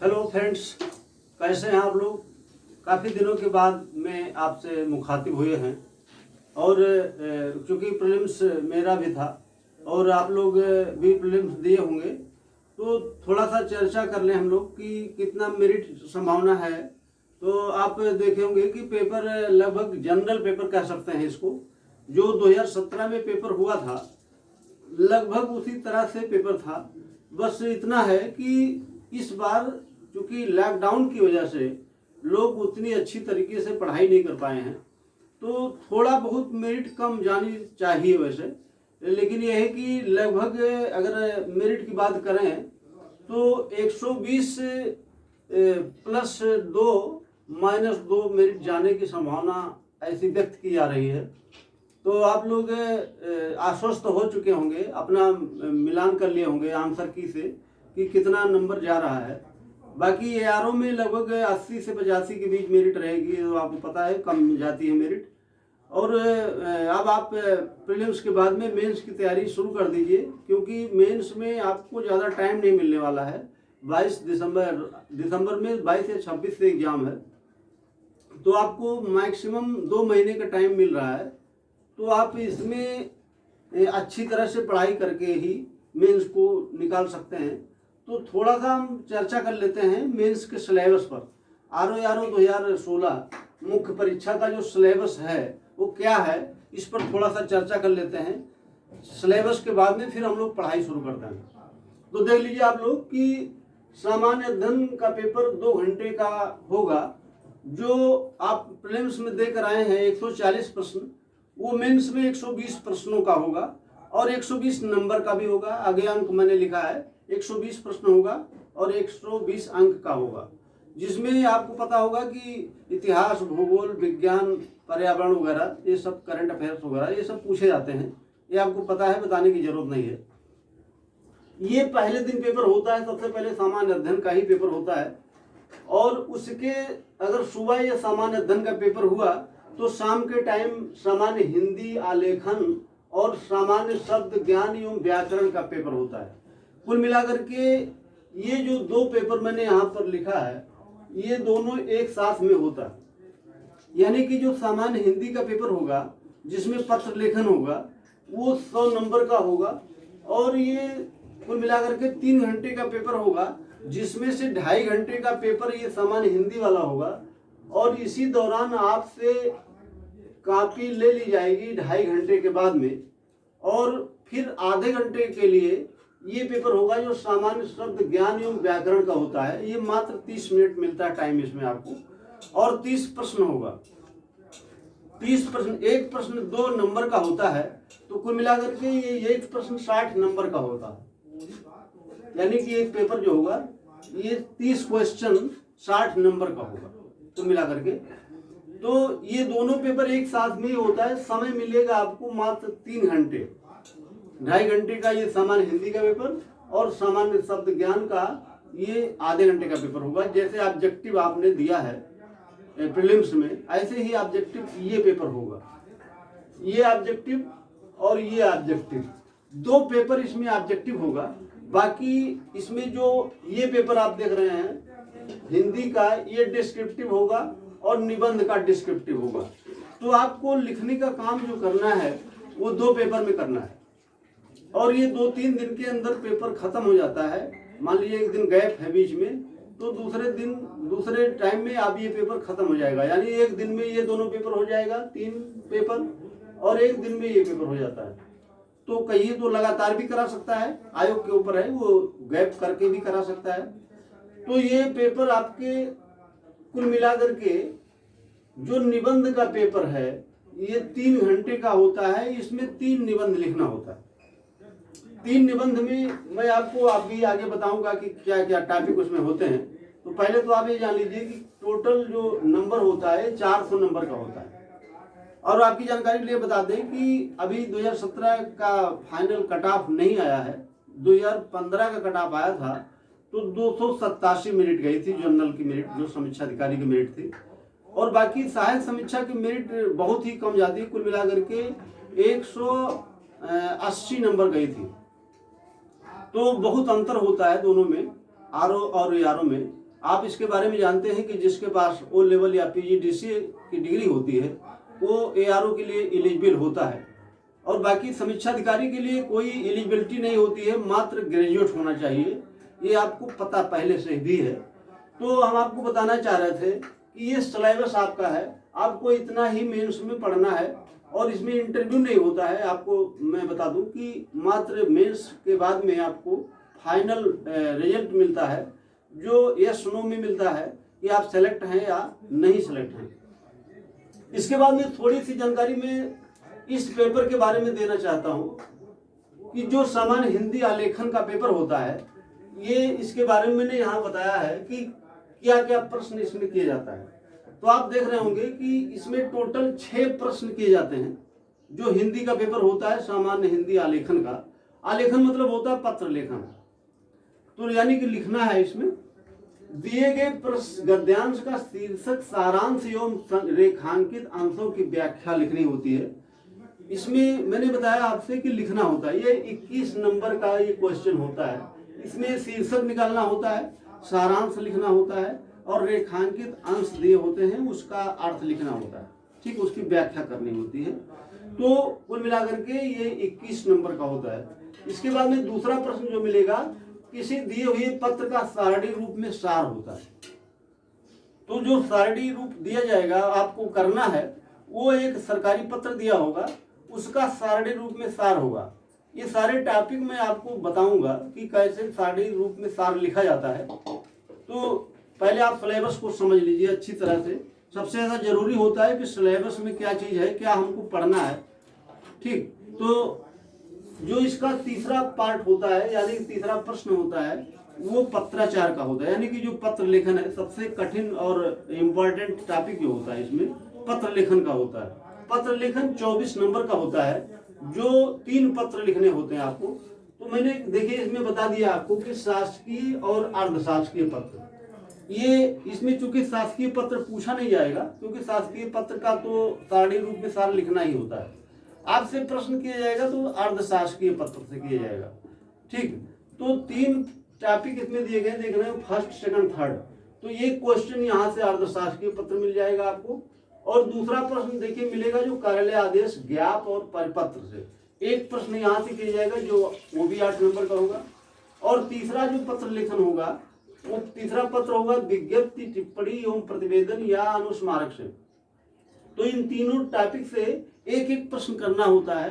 Hello friends, कैसे हैं आप लोग। काफ़ी दिनों के बाद में आपसे मुखातिब हुए हैं और चूँकि प्रीलिम्स मेरा भी था और आप लोग भी प्रीलिम्स दिए होंगे, तो थोड़ा सा चर्चा कर लें हम लोग कि कितना मेरिट संभावना है। तो आप देखे होंगे कि पेपर लगभग जनरल पेपर कह सकते हैं इसको, जो 2017 में पेपर हुआ था लगभग उसी तरह से पेपर था। बस इतना है कि इस बार चूंकि लॉकडाउन की वजह से लोग उतनी अच्छी तरीके से पढ़ाई नहीं कर पाए हैं, तो थोड़ा बहुत मेरिट कम जानी चाहिए वैसे। लेकिन यह है कि लगभग अगर मेरिट की बात करें तो 120 प्लस 2 माइनस 2 मेरिट जाने की संभावना ऐसी व्यक्त की जा रही है। तो आप लोग आश्वस्त हो चुके होंगे, अपना मिलान कर लिए होंगे आंसर की से कि कितना नंबर जा रहा है। बाकी एआरओ में लगभग 80 से 85 के बीच मेरिट रहेगी, तो आपको पता है कम जाती है मेरिट। और अब आप प्रीलिम्स के बाद में मेंस की तैयारी शुरू कर दीजिए, क्योंकि मेंस में आपको ज़्यादा टाइम नहीं मिलने वाला है। 22 दिसंबर में 22 या 26 से एग्ज़ाम है, तो आपको मैक्सिमम 2 महीने का टाइम मिल रहा है। तो आप इसमें अच्छी तरह से पढ़ाई करके ही मेंस को निकाल सकते हैं। तो थोड़ा सा हम चर्चा कर लेते हैं मेंस के सिलेबस पर। आरओ 2016 मुख्य परीक्षा का जो सिलेबस है वो क्या है, इस पर थोड़ा सा चर्चा कर लेते हैं। सिलेबस के बाद में फिर हम लोग पढ़ाई शुरू करते हैं। तो देख लीजिए आप लोग कि सामान्य अध्ययन का पेपर 2 घंटे का होगा। जो आप प्रीलिम्स में देकर आए हैं 140 प्रश्न, वो मेंस में 120 प्रश्नों का होगा और 120 नंबर का भी होगा। आगे अंक मैंने लिखा है, 120 प्रश्न होगा और 120 अंक का होगा, जिसमें आपको पता होगा कि इतिहास, भूगोल, विज्ञान, पर्यावरण वगैरह, ये सब करंट अफेयर्स वगैरह ये सब पूछे जाते हैं। ये आपको पता है, बताने की जरूरत नहीं है। ये पहले दिन पेपर होता है, सबसे पहले सामान्य अध्ययन का ही पेपर होता है। और उसके अगर सुबह ये सामान्य अध्ययन का पेपर हुआ तो शाम के टाइम सामान्य हिंदी, आलेखन और सामान्य शब्द ज्ञान एवं व्याकरण का पेपर होता है। कुल मिलाकर के ये जो 2 पेपर मैंने यहाँ पर लिखा है, ये दोनों एक साथ में होता है। यानी कि जो सामान्य हिंदी का पेपर होगा जिसमें पत्र लेखन होगा वो 100 नंबर का होगा, और ये कुल मिलाकर के 3 घंटे का पेपर होगा, जिसमें से 2.5 घंटे का पेपर ये सामान्य हिंदी वाला होगा। और इसी दौरान आपसे कॉपी ले ली जाएगी 2.5 घंटे के बाद में, और फिर आधे घंटे के लिए ये पेपर होगा जो सामान्य शब्द ज्ञान एवं व्याकरण का होता है। ये मात्र 30 मिनट मिलता है टाइम इसमें आपको, और 30 प्रश्न होगा। 30 प्रश्न, एक प्रश्न 2 नंबर का होता है, तो कुल मिलाकर के ये एक प्रश्न 60 नंबर का होता है। यानी कि एक पेपर जो होगा ये 30 क्वेश्चन 60 नंबर का होगा कुल मिलाकर के। तो ये दोनों पेपर एक साथ में ही होता है। समय मिलेगा आपको मात्र 3 घंटे। 2.5 घंटे का ये सामान्य हिंदी का पेपर और सामान्य शब्द ज्ञान का ये आधे घंटे का पेपर होगा। जैसे ऑब्जेक्टिव आपने दिया है प्रीलिम्स में, ऐसे ही ऑब्जेक्टिव ये पेपर होगा। ये ऑब्जेक्टिव और ये ऑब्जेक्टिव, 2 पेपर इसमें ऑब्जेक्टिव होगा। बाकी इसमें जो ये पेपर आप देख रहे हैं हिंदी का, ये डिस्क्रिप्टिव होगा और निबंध का डिस्क्रिप्टिव होगा। तो आपको लिखने का काम जो करना है वो 2 पेपर में करना है, और ये 2-3 दिन के अंदर पेपर खत्म हो जाता है। मान लीजिए एक दिन गैप है बीच में, तो दूसरे दिन दूसरे टाइम में आप ये पेपर खत्म हो जाएगा। यानी एक दिन में ये दोनों पेपर हो जाएगा, 3 पेपर, और एक दिन में ये पेपर हो जाता है। तो कहीं तो लगातार भी करा सकता है, आयोग के ऊपर है, वो गैप करके भी करा सकता है। तो ये पेपर आपके कुल मिलाकर के जो निबंध का पेपर है ये 3 घंटे का होता है। इसमें 3 निबंध लिखना होता है। 3 निबंध में मैं आपको अभी आगे बताऊंगा कि क्या क्या टॉपिक उसमें होते हैं। तो पहले तो आप ये जान लीजिए कि टोटल जो नंबर होता है 400 नंबर का होता है। और आपकी जानकारी के लिए बता दें कि अभी 2017 का फाइनल कट ऑफ नहीं आया है, 2015 का कट ऑफ आया था। तो 287 मिनट गई थी जनरल की मेरिट, जो समीक्षा अधिकारी की मेरिट थी। और बाकी सहायक समीक्षा की मेरिट बहुत ही कम जाती है, कुल मिलाकर के 180 नंबर गई थी। तो बहुत अंतर होता है दोनों में, आरओ और एआरओ में। आप इसके बारे में जानते हैं कि जिसके पास ओ लेवल या PGDCA की डिग्री होती है वो ARO के लिए एलिजिबल होता है, और बाकी समीक्षा अधिकारी के लिए कोई एलिजिबिलिटी नहीं होती है, मात्र ग्रेजुएट होना चाहिए। ये आपको पता पहले से भी है। तो हम आपको बताना चाह रहे थे कि ये सिलेबस आपका है, आपको इतना ही मेंस में पढ़ना है और इसमें इंटरव्यू नहीं होता है। आपको मैं बता दूं कि मात्र मेंस के बाद में आपको फाइनल रिजल्ट मिलता है, जो यस नो में मिलता है कि आप सेलेक्ट हैं या नहीं सेलेक्ट हैं। इसके बाद में थोड़ी सी जानकारी मैं इस पेपर के बारे में देना चाहता हूं कि जो सामान्य हिंदी आलेखन का पेपर होता है, ये इसके बारे में मैंने यहाँ बताया है कि क्या क्या प्रश्न इसमें किए जाता है। तो आप देख रहे होंगे कि इसमें टोटल 6 प्रश्न किए जाते हैं। जो हिंदी का पेपर होता है सामान्य हिंदी आलेखन का, आलेखन मतलब होता है पत्र लेखन, तो यानी कि लिखना है। इसमें दिए गए गद्यांश का शीर्षक, सारांश एवं रेखांकित अंशों की व्याख्या लिखनी होती है। इसमें मैंने बताया आपसे कि लिखना होता है। ये 21 नंबर का ये क्वेश्चन होता है। इसमें शीर्षक निकालना होता है, सारांश लिखना होता है और रेखांकित अंश दिए होते हैं, उसका अर्थ लिखना होता है, ठीक, उसकी व्याख्या करनी होती है। तो कुल मिलाकर के ये 21 नंबर का होता है। इसके बाद में दूसरा प्रश्न जो मिलेगा, किसी दिए हुए पत्र का सारणी रूप में सार होता है। तो जो सारणी रूप दिया जाएगा आपको करना है, वो एक सरकारी पत्र दिया होगा, उसका सारणी रूप में सार होगा। ये सारे टॉपिक मैं आपको बताऊंगा कि कैसे सारणी रूप में सार लिखा जाता है। तो पहले आप सिलेबस को समझ लीजिए अच्छी तरह से। सबसे ज़्यादा जरूरी होता है कि सिलेबस में क्या चीज़ है, क्या हमको पढ़ना है, ठीक। तो जो इसका तीसरा पार्ट होता है, यानी तीसरा प्रश्न होता है, वो पत्राचार का होता है। यानी कि जो पत्र लेखन है, सबसे कठिन और इम्पोर्टेंट टॉपिक जो होता है इसमें पत्र लेखन का होता है। पत्र लेखन 24 नंबर का होता है, जो 3 पत्र लिखने होते हैं आपको। तो मैंने देखिए इसमें बता दिया आपको कि शासकीय और अर्धशासकीय पत्र। ये इसमें चूंकि शासकीय पत्र पूछा नहीं जाएगा, क्योंकि शासकीय पत्र का तो सारणी रूप में सार लिखना ही होता है। आपसे प्रश्न किया जाएगा तो अर्धशासकीय पत्र से किया जाएगा, ठीक। तो 3 टॉपिक इसमें दिए गए, देख रहे हैं, फर्स्ट, सेकंड, थर्ड। तो ये क्वेश्चन यहाँ से अर्धशासकीय पत्र मिल जाएगा आपको। और दूसरा प्रश्न देखिए मिलेगा जो कार्यालय आदेश, ज्ञाप और परिपत्र से। एक प्रश्न यहाँ से किया जाएगा, जो वो भी 8 नंबर का होगा। और तीसरा जो पत्र लेखन होगा, वो तीसरा पत्र होगा विज्ञप्ति, टिप्पणी एवं प्रतिवेदन या अनुस्मारक से। तो इन तीनों टॉपिक से एक एक प्रश्न करना होता है।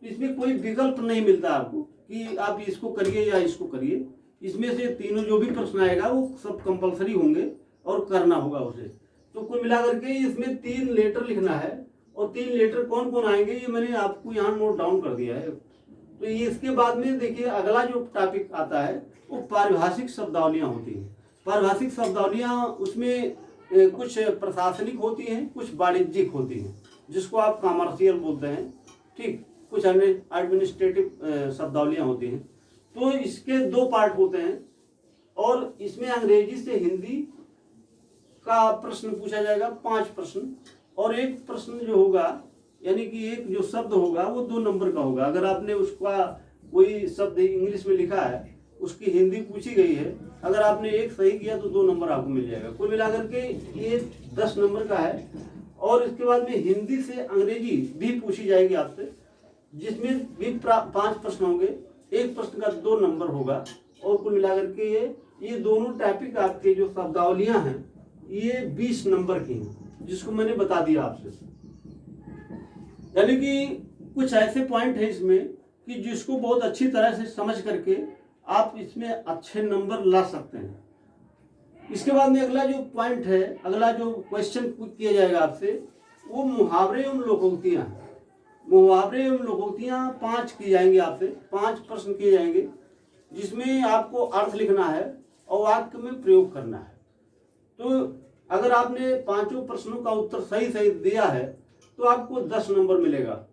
इसमें कोई विकल्प नहीं मिलता आपको कि आप इसको करिए या इसको करिए। इसमें से तीनों जो भी प्रश्न आएगा वो सब कंपलसरी होंगे और करना होगा उसे। तो कुल मिलाकर के इसमें 3 लेटर लिखना है, और 3 लेटर कौन कौन आएंगे ये मैंने आपको यहाँ नोट डाउन कर दिया है। तो ये इसके बाद में देखिए अगला जो टॉपिक आता है वो पारिभाषिक शब्दावलियाँ होती हैं। पारिभाषिक शब्दावलियाँ उसमें कुछ प्रशासनिक होती हैं, कुछ वाणिज्यिक होती हैं, जिसको आप कॉमर्शियल बोलते हैं, ठीक। कुछ अन्य एडमिनिस्ट्रेटिव शब्दावलियाँ होती हैं। तो इसके 2 पार्ट होते हैं, और इसमें अंग्रेजी से हिंदी का प्रश्न पूछा जाएगा, 5 प्रश्न। और एक प्रश्न जो होगा, यानी कि एक जो शब्द होगा वो 2 नंबर का होगा। अगर आपने उसका कोई शब्द इंग्लिश में लिखा है, उसकी हिंदी पूछी गई है, अगर आपने एक सही किया तो 2 नंबर आपको मिल जाएगा। कुल मिलाकर के ये 10 नंबर का है। और इसके बाद में हिंदी से अंग्रेजी भी पूछी जाएगी आपसे, जिसमें भी 5 प्रश्न होंगे, एक प्रश्न का 2 नंबर होगा। और कुल मिलाकर के ये दोनों टॉपिक आपके जो शब्दावलियां हैं ये 20 नंबर की हैं, जिसको मैंने बता दिया आपसे। यानी कि कुछ ऐसे पॉइंट है इसमें कि जिसको बहुत अच्छी तरह से समझ करके आप इसमें अच्छे नंबर ला सकते हैं। इसके बाद में अगला जो पॉइंट है, अगला जो क्वेश्चन किया जाएगा आपसे, वो मुहावरे एवं लोकोक्तियाँ हैं। मुहावरे एवं लोकोक्तियाँ 5 की जाएंगी आपसे, 5 प्रश्न किए जाएंगे, जिसमें आपको अर्थ लिखना है और वाक्य में प्रयोग करना है। तो अगर आपने 5 प्रश्नों का उत्तर सही दिया है तो आपको 10 नंबर मिलेगा।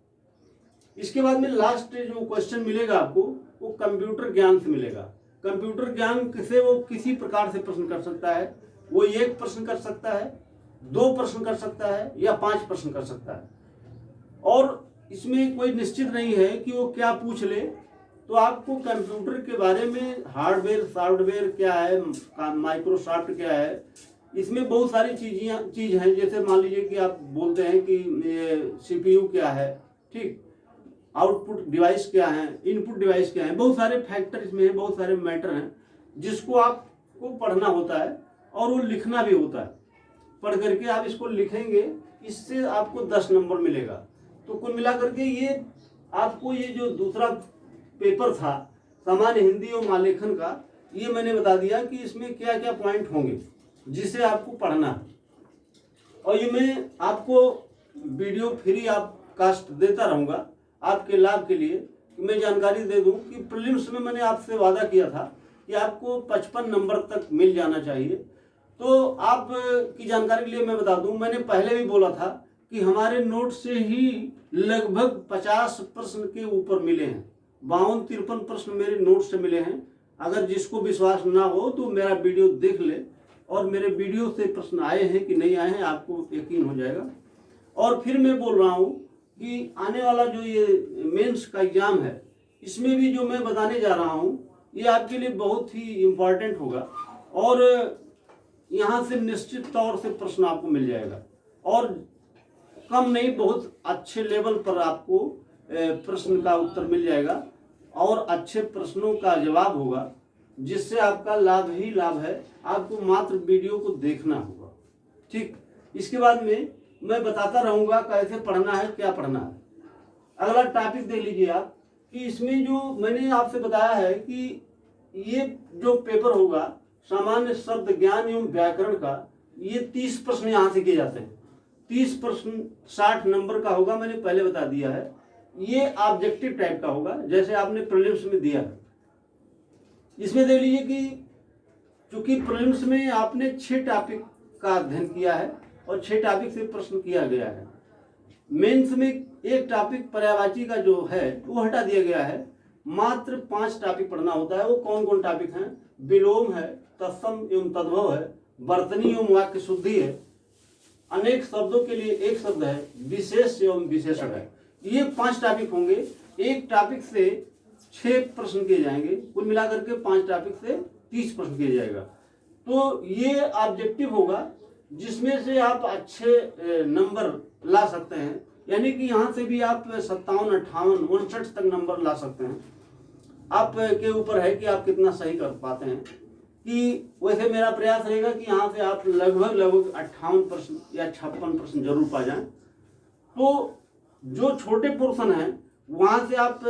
इसके बाद में लास्ट जो क्वेश्चन मिलेगा आपको, वो कंप्यूटर ज्ञान से मिलेगा। कंप्यूटर ज्ञान से वो किसी प्रकार से प्रश्न कर सकता है। वो 1 प्रश्न कर सकता है, 2 प्रश्न कर सकता है, या 5 प्रश्न कर सकता है। और इसमें कोई निश्चित नहीं है कि वो क्या पूछ ले। तो आपको कंप्यूटर के बारे में हार्डवेयर सॉफ्टवेयर क्या है, माइक्रोसॉफ्ट क्या है, इसमें बहुत सारी चीज़ हैं। जैसे मान लीजिए कि आप बोलते हैं कि ये सीपीयू क्या है, ठीक, आउटपुट डिवाइस क्या है, इनपुट डिवाइस क्या है, बहुत सारे फैक्टर इसमें हैं, बहुत सारे मैटर हैं जिसको आपको पढ़ना होता है और वो लिखना भी होता है। पढ़ करके आप इसको लिखेंगे, इससे आपको 10 नंबर मिलेगा। तो कुल मिला करके ये आपको ये जो दूसरा पेपर था सामान्य हिंदी और महालेखन का, ये मैंने बता दिया कि इसमें क्या क्या पॉइंट होंगे जिसे आपको पढ़ना है। और ये मैं आपको वीडियो फ्री आप कास्ट देता रहूँगा आपके लाभ के लिए, कि मैं जानकारी दे दूं कि प्रीलिम्स में मैंने आपसे वादा किया था कि आपको 55 नंबर तक मिल जाना चाहिए। तो आप की जानकारी के लिए मैं बता दूं, मैंने पहले भी बोला था कि हमारे नोट से ही लगभग 50 प्रश्न के ऊपर मिले हैं। 52-53 प्रश्न मेरे नोट से मिले हैं। अगर जिसको विश्वास ना हो तो मेरा वीडियो देख ले, और मेरे वीडियो से प्रश्न आए हैं कि नहीं आए हैं आपको यकीन हो जाएगा। और फिर मैं बोल रहा हूँ कि आने वाला जो ये मेंस का एग्जाम है, इसमें भी जो मैं बताने जा रहा हूँ ये आपके लिए बहुत ही इम्पॉर्टेंट होगा, और यहाँ से निश्चित तौर से प्रश्न आपको मिल जाएगा, और कम नहीं बहुत अच्छे लेवल पर आपको प्रश्न का उत्तर मिल जाएगा, और अच्छे प्रश्नों का जवाब होगा, जिससे आपका लाभ ही लाभ है। आपको मात्र वीडियो को देखना होगा, ठीक। इसके बाद में मैं बताता रहूँगा कैसे पढ़ना है, क्या पढ़ना है। अगला टॉपिक देख लीजिए आप, कि इसमें जो मैंने आपसे बताया है कि ये जो पेपर होगा सामान्य शब्द ज्ञान एवं व्याकरण का, ये 30 प्रश्न यहाँ से किए जाते हैं। 30 प्रश्न 60 नंबर का होगा, मैंने पहले बता दिया है। ये ऑब्जेक्टिव टाइप का होगा, जैसे आपने प्रीलिम्स में दिया है। इसमें देख लीजिए कि चूंकि प्रीलिम्स में आपने 6 टॉपिक का अध्ययन किया है और 6 टॉपिक से प्रश्न किया गया है। मेंस में एक टॉपिक पर्यायवाची का जो है वो हटा दिया गया है, मात्र 5 टॉपिक पढ़ना होता है। वो कौन कौन टॉपिक हैं? विलोम है, तत्सम एवं तद्भव है, वर्तनी एवं वाक्य शुद्धि है, अनेक शब्दों के लिए एक शब्द है, विशेष एवं विशेषण है। ये 5 टॉपिक होंगे। एक टॉपिक से 6 प्रश्न किए जाएंगे, कुल मिलाकर के 5 टॉपिक से 30 प्रश्न किए जाएगा। तो ये ऑब्जेक्टिव होगा जिसमें से आप अच्छे नंबर ला सकते हैं, यानी कि यहाँ से भी आप 57, 58, 59 तक नंबर ला सकते हैं। आप के ऊपर है कि आप कितना सही कर पाते हैं। कि वैसे मेरा प्रयास रहेगा कि यहाँ से आप लगभग 58 प्रश्न या 56 प्रश्न जरूर पा जाएं। तो जो छोटे पोर्शन हैं वहाँ से आप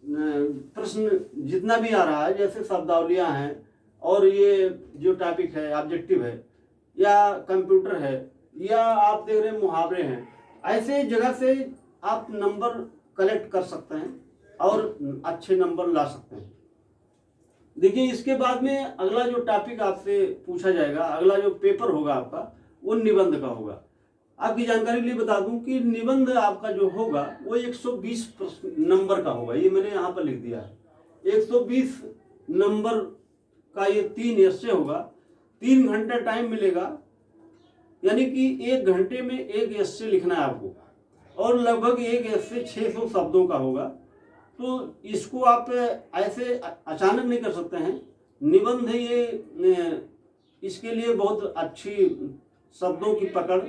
प्रश्न जितना भी आ रहा है, जैसे शब्दावलियाँ हैं और ये जो टॉपिक है ऑब्जेक्टिव है या कंप्यूटर है या आप देख रहे हैं मुहावरे हैं, ऐसे जगह से आप नंबर कलेक्ट कर सकते हैं और अच्छे नंबर ला सकते हैं। देखिए, इसके बाद में अगला जो टॉपिक आपसे पूछा जाएगा, अगला जो पेपर होगा आपका, वो निबंध का होगा। आपकी जानकारी के लिए बता दूं कि निबंध आपका जो होगा वो 120 नंबर का होगा। ये मैंने यहाँ पर लिख दिया है। 120 नंबर का ये 3 एस्से होगा। 3 घंटा टाइम मिलेगा, यानी कि 1 घंटे में 1 एस्से लिखना है आपको, और लगभग 1 एस्से 600 शब्दों का होगा। तो इसको आप ऐसे अचानक नहीं कर सकते हैं। निबंध ये इसके लिए बहुत अच्छी शब्दों की पकड़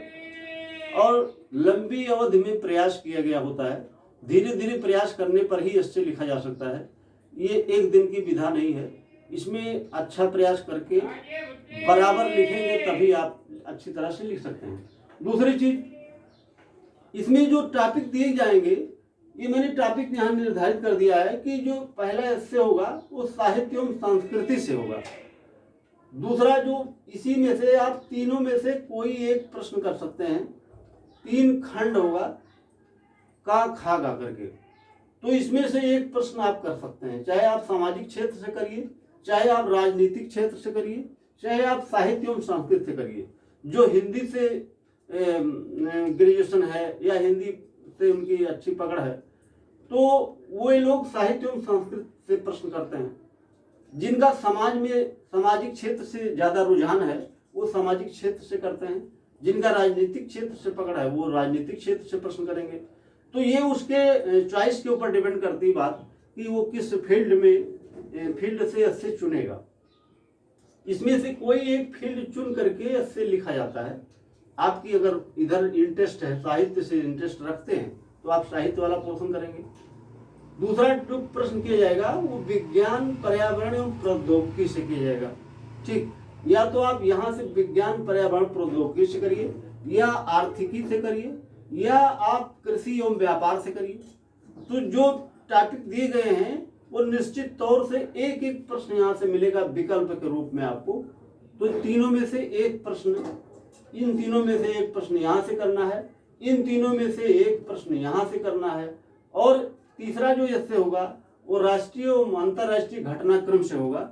और लंबी अवधि में प्रयास किया गया होता है। धीरे धीरे प्रयास करने पर ही इससे लिखा जा सकता है। ये एक दिन की विधा नहीं है। इसमें अच्छा प्रयास करके बराबर लिखेंगे तभी आप अच्छी तरह से लिख सकते हैं। दूसरी चीज, इसमें जो टॉपिक दिए जाएंगे, ये मैंने टॉपिक यहाँ निर्धारित कर दिया है कि जो पहला इससे होगा वो साहित्य एवं संस्कृति से होगा। दूसरा जो इसी में से आप तीनों में से कोई एक प्रश्न कर सकते हैं। 3 खंड होगा, का खा गा करके। तो इसमें से एक प्रश्न आप कर सकते हैं, चाहे आप सामाजिक क्षेत्र से करिए, चाहे आप राजनीतिक क्षेत्र से करिए, चाहे आप साहित्य एवं संस्कृत से करिए। जो हिंदी से ग्रेजुएशन है या हिंदी से उनकी अच्छी पकड़ है, तो वो लोग साहित्य एवं संस्कृत से प्रश्न करते हैं। जिनका समाज में सामाजिक क्षेत्र से ज़्यादा रुझान है वो सामाजिक क्षेत्र से करते हैं। जिनका राजनीतिक क्षेत्र से पकड़ है वो राजनीतिक क्षेत्र से प्रश्न करेंगे। तो ये उसके चॉइस के ऊपर डिपेंड करती है बात कि वो किस फील्ड से एस्से चुनेगा। इसमें से कोई एक फील्ड चुन करके एस्से लिखा जाता है। आपकी अगर इधर इंटरेस्ट है, साहित्य से इंटरेस्ट रखते हैं, तो आप साहित्य वाला पोर्शन करेंगे। दूसरा जो प्रश्न किया जाएगा वो विज्ञान, पर्यावरण एवं प्रौद्योगिकी से किया जाएगा। ठीक, या तो आप यहाँ से विज्ञान, पर्यावरण, प्रौद्योगिकी से करिए, या आर्थिकी से करिए, या आप कृषि एवं व्यापार से करिए। तो जो टॉपिक दिए गए हैं वो निश्चित तौर से एक एक प्रश्न यहाँ से मिलेगा विकल्प के रूप में आपको। तो तीनों में से एक प्रश्न, इन तीनों में से एक प्रश्न यहाँ से करना है, इन तीनों में से एक प्रश्न यहाँ से करना है, और तीसरा जो इससे होगा वो राष्ट्रीय और अंतर्राष्ट्रीय घटनाक्रम से होगा।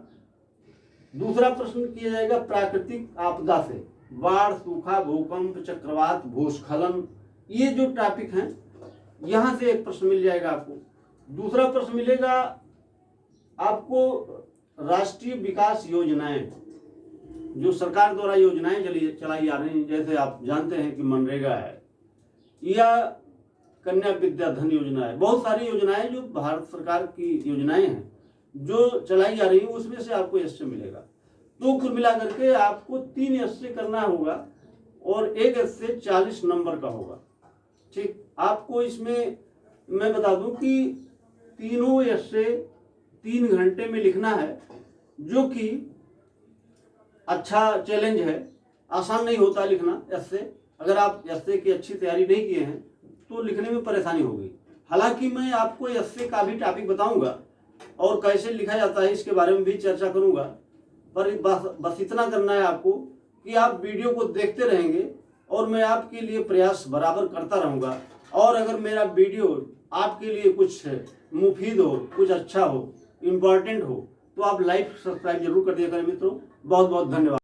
दूसरा प्रश्न किया जाएगा प्राकृतिक आपदा से, बाढ़, सूखा, भूकंप, चक्रवात, भूस्खलन, ये जो टॉपिक हैं यहाँ से एक प्रश्न मिल जाएगा आपको। दूसरा प्रश्न मिलेगा आपको राष्ट्रीय विकास योजनाएं, जो सरकार द्वारा योजनाएं चलाई जा रही हैं, जैसे आप जानते हैं कि मनरेगा है, या कन्या विद्या धन योजना है। बहुत सारी योजनाएं जो भारत सरकार की योजनाएं हैं जो चलाई जा रही है, उसमें से आपको एस्से मिलेगा। तो कुल मिलाकर के आपको 3 एस्से करना होगा और एक एस्से 40 नंबर का होगा। ठीक, आपको इसमें मैं बता दूं कि तीनों एस्से 3 घंटे में लिखना है, जो कि अच्छा चैलेंज है। आसान नहीं होता लिखना एस्से। अगर आप एस्से की अच्छी तैयारी नहीं किए हैं तो लिखने में परेशानी होगी। हालांकि मैं आपको एस्से का भी टॉपिक बताऊंगा और कैसे लिखा जाता है इसके बारे में भी चर्चा करूंगा। पर बस इतना करना है आपको कि आप वीडियो को देखते रहेंगे और मैं आपके लिए प्रयास बराबर करता रहूँगा। और अगर मेरा वीडियो आपके लिए कुछ मुफीद हो, कुछ अच्छा हो, इम्पोर्टेंट हो, तो आप लाइक, सब्सक्राइब जरूर कर दिया करें मित्रों। बहुत बहुत धन्यवाद।